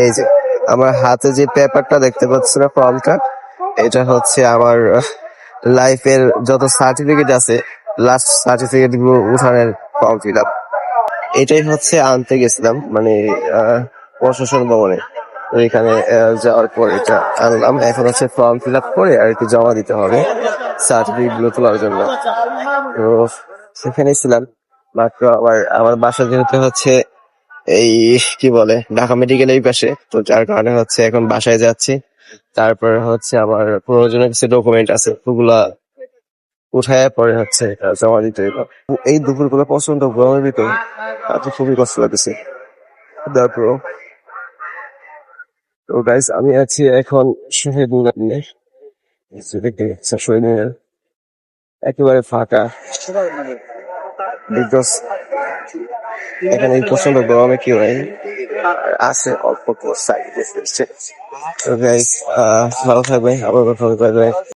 এই যে আমার হাতে যে পেপারটা দেখতে পাচ্ছ না, ফর্মটা, এটা হচ্ছে আমার লাইফের যত সার্টিফিকেট আছে, লাস্ট সার্টিফিকেট গুলো উঠানোর ফর্ম ফিল আপ। এটাই হচ্ছে আনতে গেছিলাম, মানে প্রশাসন ভবনে। তো এখানে যাওয়ার পর এটা আনলাম। এখন হচ্ছে ফর্ম ফিল আপ করে আর একটু জমা দিতে হবে সার্টিফিকেট গুলো তোলার জন্য। তো সেখানে ছিলাম মাত্র। আমার বাসা যেহেতু হচ্ছে এই কি বলে ঢাকা মেডিকেল এই পাশে, তো যার কারণে হচ্ছে এখন বাসায় যাচ্ছি। তারপর হচ্ছে আমার প্রয়োজনীয় কিছু ডকুমেন্ট আছে, ওগুলা উঠায় পরে হচ্ছে এটা জমা দিতে হইব। এই দুপুরগুলো প্রচন্ড গরমের ভিতর তো খুবই কষ্ট লাগতেছে। তারপর তো গাইস, আমি আছি এখন শহীদ মিনারে। শহীদ মিনার একেবারে ফাঁকা, বিকজ এখানে এই প্রচন্ড গরমে কি হয়, আছে অল্প সাইড। তো গাইস, ভালো থাকবে, আবার কথা হবে।